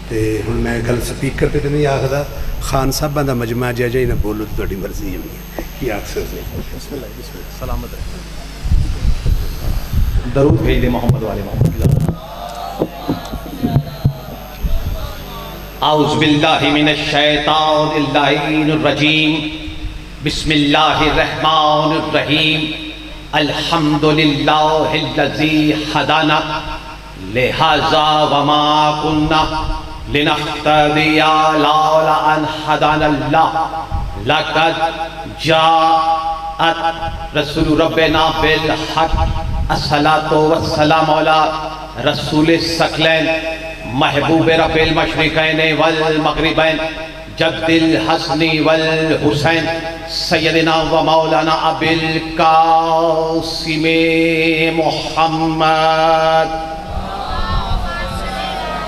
تو ہوں میں گل سپیکر پہ تو نہیں آخدا، خان صاحبہ دا مجمع جا جائے نہ بولو تو تھوڑی مرضی ہے کی آخ سکتے بسم اللہ بسم اللہ سلامت رہے درود بھیج دے محمد والے محمد. اعوذ باللہ من الشیطان اللعین الرجیم، بسم اللہ الرحمن الرحیم. الحمدللہ الذی ہدانا لہذا وما کننا لنہتدی لولا ان ہدانا اللہ لقد جاءت رسول ربنا بالحق. الصلاۃ والسلام علی رسول الثقلین محبوب رب المشرقین والمغربین جد الحسن والحسین سیدنا و مولانا ابی القاسم محمد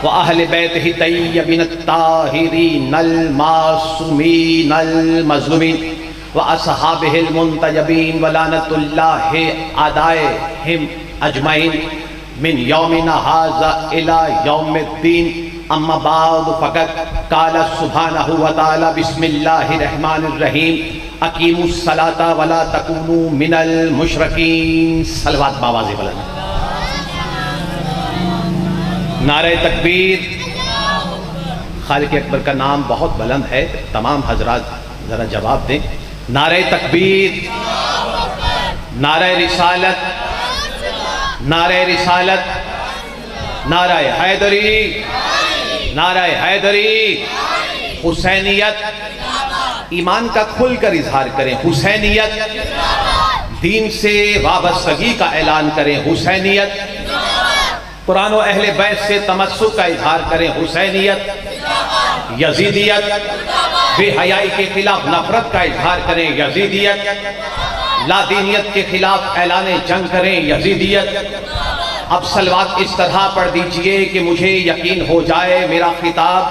و اہل بیتہ طیبین الطاہرین المعصومین المظلومین و اصحابہ المنتجبین ولعنۃ اللہ علیہم اجمعین من یومنا ھذا الی یوم الدین. اما بعد فقد قال سبحانہ وتعالی بسم اللہ الرحمن الرحیم. اقیموا الصلاۃ ولا تکونوا من المشرکین. صلوات باواز بلند. نعرہ تکبیر. خالق اکبر کا نام بہت بلند ہے، تمام حضرات ذرا جواب دیں. نعرہ تکبیر، نعرہ رسالت، نعرہ رسالت، نعرہ حیدری، نعرہ حیدری. حسینیت ایمان کا کھل کر اظہار کریں. حسینیت دین سے وابستگی کا اعلان کریں. حسینیت قرآن و اہل بیت سے تمسک کا اظہار کریں. حسینیت یزیدیت بے حیائی کے خلاف نفرت کا اظہار کریں. یزیدیت لا دینیت کے خلاف اعلان جنگ کریں. یزیدیت. اب صلوات اس طرح پڑھ دیجئے کہ مجھے یقین ہو جائے میرا خطاب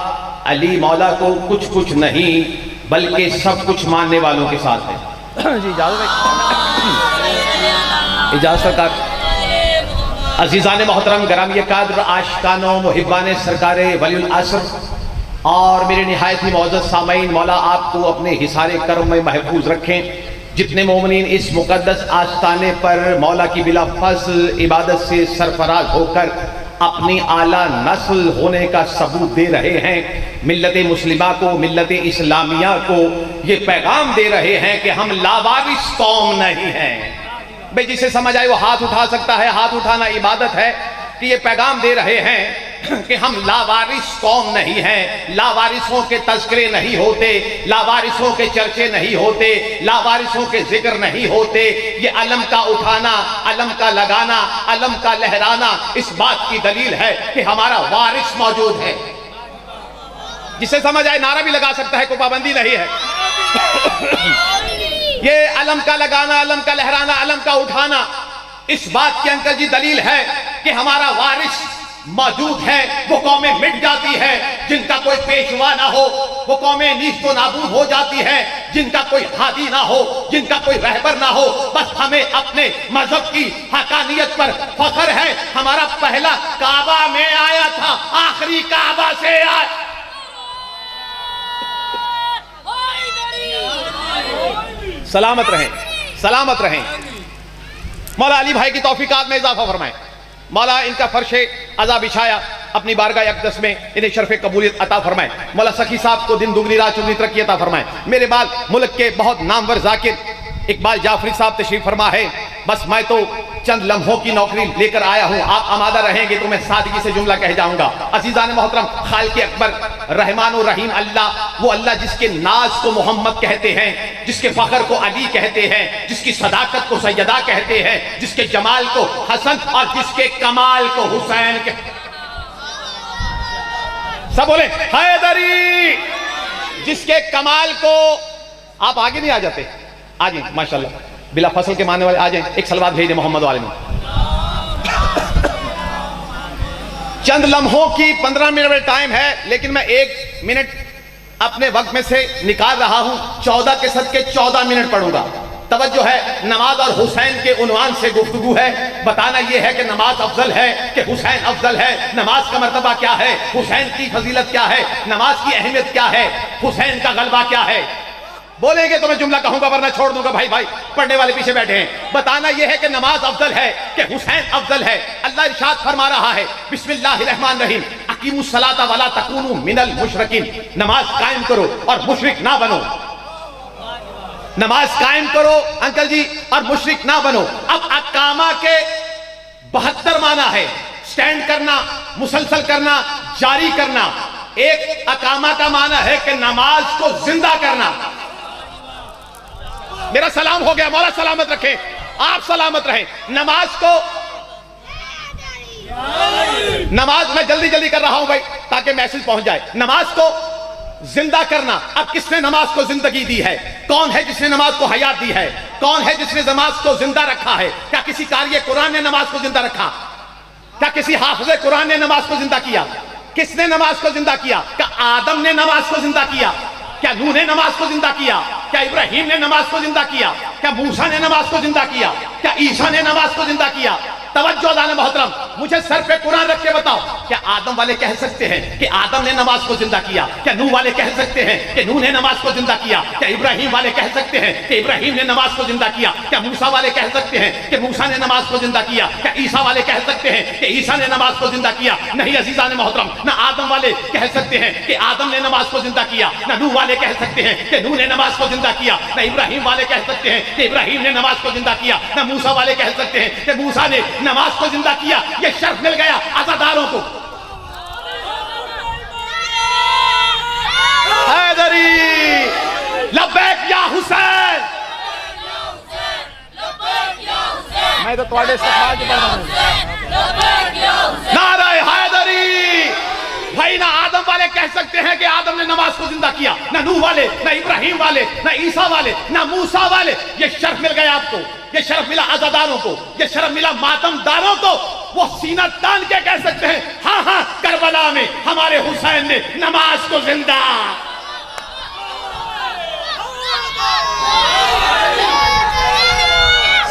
علی مولا کو کچھ نہیں بلکہ سب کچھ ماننے والوں کے ساتھ ہے. جی اجازت سرکار. عزیزان محترم، گرامی قدر، عاشقان و محبان سرکار ولی العصر اور میرے نہایت ہی معزز سامعین، مولا آپ کو اپنے حصار کرم میں محفوظ رکھیں. جتنے مومنین اس مقدس آستانے پر مولا کی بلا فضل عبادت سے سرفراز ہو کر اپنی اعلیٰ نسل ہونے کا ثبوت دے رہے ہیں، ملت مسلمہ کو، ملت اسلامیہ کو یہ پیغام دے رہے ہیں کہ ہم لاوارث قوم نہیں ہیں. بھئی جسے سمجھ آئے وہ ہاتھ اٹھا سکتا ہے، ہاتھ اٹھانا عبادت ہے. کہ یہ پیغام دے رہے ہیں کہ ہم لاوارث قوم نہیں ہیں، لاوارثوں کے تذکرے نہیں ہوتے، لاوارثوں کے چرچے نہیں ہوتے، لاوارثوں کے ذکر نہیں ہوتے. یہ علم کا اٹھانا، علم کا لگانا، علم کا لہرانا اس بات کی دلیل ہے کہ ہمارا وارث موجود ہے. جسے سمجھ آئے نعرہ بھی لگا سکتا ہے، کوئی پابندی نہیں ہے. یہ علم کا لگانا، علم کا لہرانا، علم کا اٹھانا اس بات کی انکل جی دلیل ہے کہ ہمارا وارث موجود ہے. وہ قومیں مٹ جاتی ہے جن کا کوئی پیشوا نہ ہو، وہ قومیں نیست و نابود ہو جاتی ہے جن کا کوئی ہادی نہ ہو، جن کا کوئی رہبر نہ ہو. بس ہمیں اپنے مذہب کی حقانیت پر فخر ہے. ہمارا پہلا کعبہ میں آیا تھا، آخری کعبہ سے آیا. سلامت رہیں، سلامت رہیں. مولا علی بھائی کی توفیقات میں اضافہ فرمائیں. مولا ان کا فرش عزا بچھایا، اپنی بارگاہ اقدس میں انہیں شرف قبولیت عطا فرمائیں. مولا سخی صاحب کو دن دگنی رات چگنی ترقی عطا فرمائیں. میرے بعد ملک کے بہت نامور ذاکر اقبال جعفری صاحب تشریف فرما ہے. بس میں تو چند لمحوں کی نوکری لے کر آیا ہوں، آپ آمادہ رہیں گے تو میں سادگی سے جملہ کہہ جاؤں گا. عزیزان محترم، خالق اکبر رحمان و رحیم اللہ، وہ اللہ جس کے ناز کو محمد کہتے ہیں، جس کے فخر کو علی کہتے ہیں، جس کی صداقت کو سیدہ کہتے ہیں، جس کے جمال کو حسن اور جس کے کمال کو حسین کہتے ہیں. سب بولیں حیدری. جس کے کمال کو آپ آگے نہیں آ جاتے، آجیں ماشاءاللہ بلا فصل کے ماننے والے آجیں. ایک صلوات بھیج دیں محمد والے میں. چند لمحوں کی 15 منٹ ٹائم ہے، لیکن میں 1 منٹ اپنے وقت میں سے نکال رہا ہوں. 14 کے صدقے 14 منٹ پڑھوں گا. توجہ ہے، نماز اور حسین کے عنوان سے گفتگو ہے. بتانا یہ ہے کہ نماز افضل ہے کہ حسین افضل ہے. نماز کا مرتبہ کیا ہے، حسین کی فضیلت کیا ہے، نماز کی اہمیت کیا ہے، حسین کا غلبہ کیا ہے. بولیں گے تو میں جملہ کہوں گا ورنہ چھوڑ دوں گا. بھائی پڑھنے والے پیچھے بیٹھے ہیں. بتانا یہ ہے کہ نماز افضل ہے کہ حسین افضل ہے. اللہ ارشاد فرما رہا ہے بسم اللہ الرحمن الرحیم اقیموا الصلاۃ ولا تکونوا من المشرکین. نماز قائم کرو اور مشرک نہ بنو. نماز قائم کرو انکل جی اور مشرک نہ بنو. اب اقامہ کے 72 معنی ہے. سٹینڈ کرنا، مسلسل کرنا، جاری کرنا. ایک اقامہ کا معنی ہے کہ نماز کو زندہ کرنا. میرا سلام ہو گیا، مولا سلامت رکھیں، آپ سلامت رہیں. نماز میں جلدی کر رہا ہوں بھائی تاکہ میسج پہنچ جائے. نماز کو زندہ کرنا. اب کس نے نماز کو زندگی دی ہے؟ کون ہے جس نے نماز کو حیات دی ہے؟ کون ہے جس نے نماز کو زندہ رکھا ہے؟ کیا کسی قاری قرآن نے نماز کو زندہ رکھا؟ کیا کسی حافظ قرآن نے نماز کو زندہ کیا؟ کس نے نماز کو زندہ کیا؟ کیا آدم نے نماز کو زندہ کیا؟ کیا نوح نے نماز کو زندہ کیا؟ کیا ابراہیم نے نماز کو زندہ کیا؟ کیا موسیٰ نے نماز کو زندہ کیا؟ کیا عیسیٰ نے نماز کو زندہ کیا؟ توجہ دانا محترم، مجھے سر پہ قرآن رکھ کے بتاؤ، کیا آدم والے کہہ سکتے ہیں کہ آدم نے نماز کو زندہ کیا؟ کیا نوح والے کہہ سکتے ہیں کہ نوح نے نماز کو زندہ کیا؟ کیا ابراہیم والے کہہ سکتے ہیں کہ ابراہیم نے نماز کو زندہ کیا؟ کیا موسیٰ والے کہہ سکتے ہیں کہ موسیٰ نے نماز کو زندہ کیا؟ کیا عیسیٰ والے کہہ سکتے ہیں کہ عیسیٰ نے نماز کو زندہ کیا؟ نہیں عزیزان محترم، نہ آدم والے کہہ سکتے ہیں کہ آدم نے نماز کو زندہ کیا، نہ نوح والے کہہ سکتے ہیں کہ نوح نے نماز کو زندہ کیا، نہ ابراہیم والے کہہ سکتے ہیں کہ ابراہیم نے نماز کو زندہ کیا، نہ موسیٰ والے کہہ سکتے ہیں کہ موسیٰ نے نماز کو زندہ کیا. یہ شرف مل گیا عزاداروں کو. حیدری لبیک یا حسین. میں تو تواڈے استقبال کی پڑھ رہا ہوں. نعرہ حیدری. بھائی نہ آدم والے کہہ سکتے ہیں کہ آدم نے نماز کو زندہ کیا، نہ نوح والے، نہ ابراہیم والے، نہ عیسیٰ والے، نہ موسیٰ والے. یہ شرف مل گیا آپ کو، یہ شرف ملا عزاداروں کو، یہ شرف ملا ماتم داروں کو. وہ سینہ تان کے کہہ سکتے ہیں ہاں کربلا میں ہمارے حسین نے نماز کو زندہ.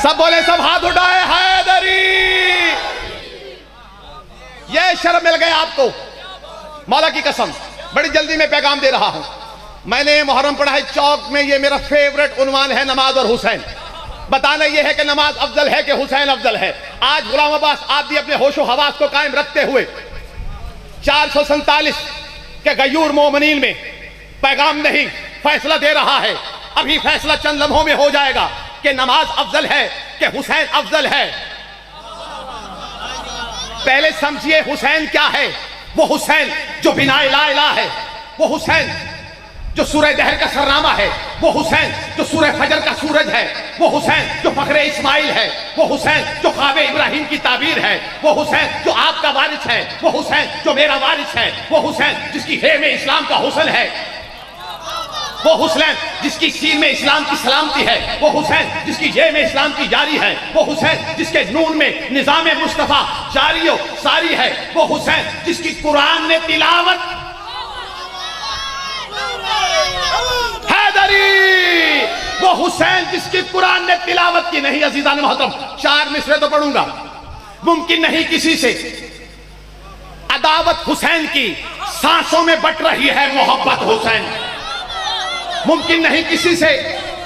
سب بولے، سب ہاتھ اٹھائے. حیدری. یہ شرف مل گیا آپ کو. مولا کی قسم بڑی جلدی میں پیغام دے رہا ہوں. میں نے محرم پڑھا ہے چوک میں، یہ میرا فیورٹ عنوان ہے نماز اور حسین. بتانا یہ ہے کہ نماز افضل ہے کہ حسین افضل ہے. آج غلام عباس آپ بھی اپنے ہوش و حواس کو قائم رکھتے ہوئے 447 کے غیور مومنین میں پیغام نہیں، فیصلہ دے رہا ہے. ابھی فیصلہ چند لمحوں میں ہو جائے گا کہ نماز افضل ہے کہ حسین افضل ہے. پہلے سمجھیے حسین کیا ہے. وہ حسین جو بنا لا الہ ہے، وہ حسین جو سورہ دہر کا سرنامہ ہے، وہ حسین جو سورہ فجر کا سورج ہے، وہ حسین جو فخر اسماعیل ہے، وہ حسین جو خواب ابراہیم کی تعبیر ہے، وہ حسین جو آپ کا وارث ہے، وہ حسین جو میرا وارث ہے، وہ حسین جس کی ہے میں اسلام کا حسن ہے، وہ حسین جس کی سین میں اسلام کی سلامتی ہے، وہ حسین جس کی یہ میں اسلام کی جاری ہے، وہ حسین جس کے نون میں نظام مصطفیٰ جاری و ساری ہے، وہ حسین جس کی قرآن نے تلاوت. حیدری. وہ حسین جس کی قرآن نے تلاوت کی. نہیں عزیزان محترم، 4 مصرے تو پڑھوں گا. ممکن نہیں کسی سے عداوت حسین کی، سانسوں میں بٹ رہی ہے محبت حسین. ممکن نہیں کسی سے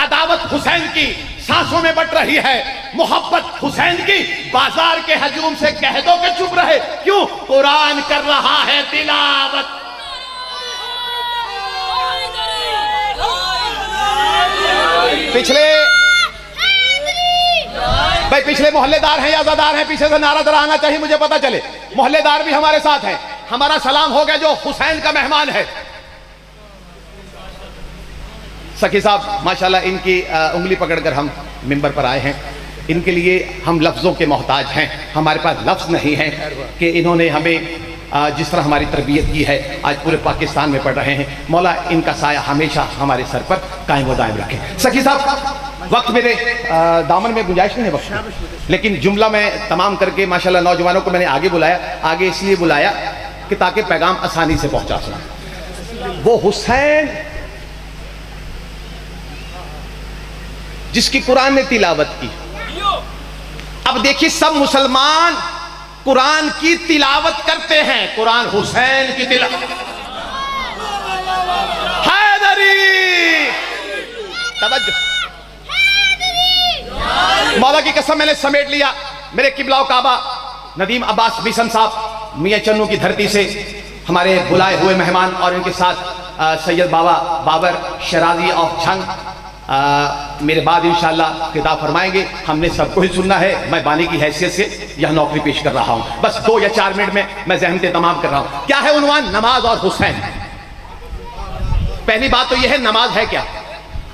عداوت حسین کی، سانسوں میں بٹ رہی ہے محبت حسین کی. بازار کے ہجوم سے کہہ دو کہ چپ رہے، کیوں؟ قرآن کر رہا ہے تلاوت. پچھلے محلے دار ہیں یا عزادار ہیں؟ پیچھے سے نعرہ ذرا آنا چاہیے، مجھے پتا چلے. محلے دار بھی ہمارے ساتھ ہیں. ہمارا سلام ہو گیا جو حسین کا مہمان ہے. سخی صاحب ماشاءاللہ ان کی انگلی پکڑ کر ہم ممبر پر آئے ہیں. ان کے لیے ہم لفظوں کے محتاج ہیں. ہمارے پاس لفظ نہیں ہیں کہ انہوں نے ہمیں جس طرح ہماری تربیت کی ہے آج پورے پاکستان میں پڑھ رہے ہیں. مولا ان کا سایہ ہمیشہ ہمارے سر پر قائم و دائم رکھے. سخی صاحب وقت میرے دامن میں گنجائش نہیں ہے وقت، لیکن جملہ میں تمام کر کے ماشاءاللہ نوجوانوں کو میں نے آگے بلایا. آگے اس لیے بلایا کہ تاکہ پیغام آسانی سے پہنچا سکیں. وہ حسین جس کی قرآن نے تلاوت کی. اب دیکھیے سب مسلمان قرآن کی تلاوت کرتے ہیں, قرآن حسین کی تلاوت. حیدری, توجہ, مولا کی قسم میں نے سمیٹ لیا. میرے قبلہ و کعبہ ندیم عباس بیسن صاحب میاں چنو کی دھرتی سے ہمارے بلائے ہوئے مہمان, اور ان کے ساتھ سید بابا بابر شرازی آف چھنگ میرے بعد انشاءاللہ خطاب فرمائیں گے. ہم نے سب کو ہی سننا ہے, میں بانی کی حیثیت سے یہاں نوکری پیش کر رہا ہوں. بس 2 یا 4 منٹ میں ذہن تمام کر رہا ہوں. کیا ہے عنوان؟ نماز اور حسین. پہلی بات تو یہ ہے, نماز ہے کیا؟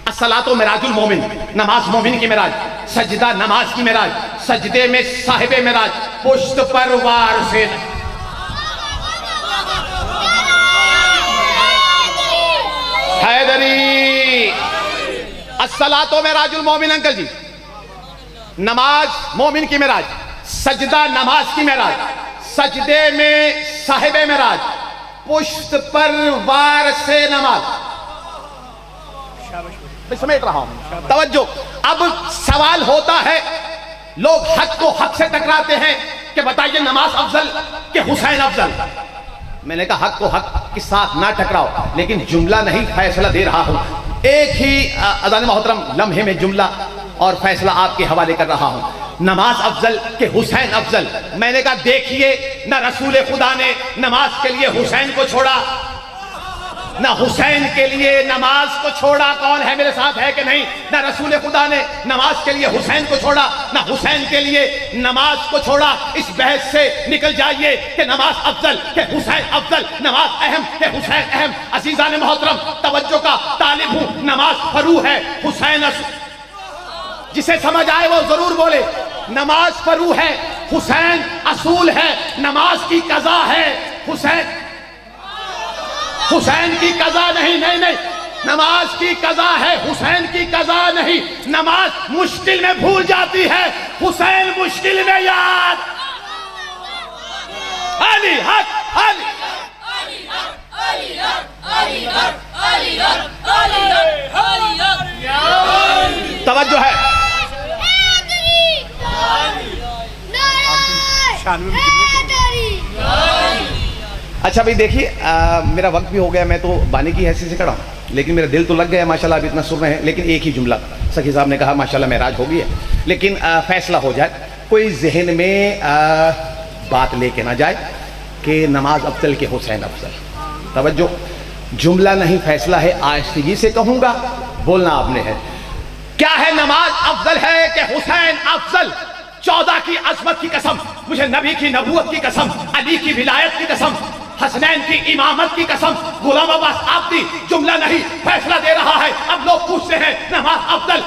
الصلاۃ معراج المومن, نماز مومن کی معراج. سجدہ نماز کی معراج, سجدے میں صاحب معراج, پشت پر وار سے. حیدری, الصلاۃ معراج المومن. انکل جی, نماز مومن کی معراج, سجدہ نماز کی معراج, سجدے میں صاحب معراج, پشت پر وار سے نماز. میں سمیٹ رہا ہوں, توجہ. اب سوال ہوتا ہے, لوگ حق کو حق سے ٹکراتے ہیں کہ بتائیے نماز افضل کہ حسین افضل. میں نے کہا حق کو حق کے ساتھ نہ ٹکراؤ, لیکن جملہ نہیں فیصلہ دے رہا ہوں. ایک ہی اذان محترم لمحے میں جملہ اور فیصلہ آپ کے حوالے کر رہا ہوں. نماز افضل کہ حسین افضل. میں نے کہا دیکھیے, نہ رسول خدا نے نماز کے لیے حسین کو چھوڑا, نہ حسین کے لیے نماز کو چھوڑا. کون ہے میرے ساتھ, ہے کہ نہیں؟ نہ رسول خدا نے نماز کے لیے حسین کو چھوڑا, نہ حسین کے لیے نماز کو چھوڑا. اس بحث سے نکل جائیے کہ نماز افضل کہ حسین افضل, نماز اہم کہ حسین اہم. عزیزان محترم, توجہ کا طالب ہوں. نماز فرو ہے, حسین جسے سمجھ آئے وہ ضرور بولے. نماز فرو ہے, حسین اصول ہے. نماز کی قضا ہے, حسین کی قضا نہیں. نہیں, نماز کی قضا ہے, حسین کی قضا نہیں. نماز مشکل میں بھول جاتی ہے, حسین مشکل میں یاد. علی حق, علی توجہ ہے. اچھا بھئی دیکھیے, میرا وقت بھی ہو گیا, میں تو بانی کی حیثیت سے کھڑا ہوں, لیکن میرا دل تو لگ گیا ماشاءاللہ, اب اتنا سن رہے ہیں. لیکن ایک ہی جملہ سخی صاحب نے کہا ماشاءاللہ معراج ہو گئی ہے, لیکن فیصلہ ہو جائے. کوئی ذہن میں بات لے کے نہ جائے کہ نماز افضل کہ حسین افضل. توجہ, جملہ نہیں فیصلہ ہے. آہستگی سے کہوں گا, بولنا آپ نے ہے. کیا ہے نماز افضل ہے کہ حسین افضل؟ 14 کی عظمت کی قسم, مجھے نبی کی نبوت کی قسم, علی کی ولایت کی قسم, حسنین کی امامت کی قسم, غلام عباس آبدی جملہ نہیں فیصلہ دے رہا ہے. اب لوگ پوچھتے ہیں نماز افضل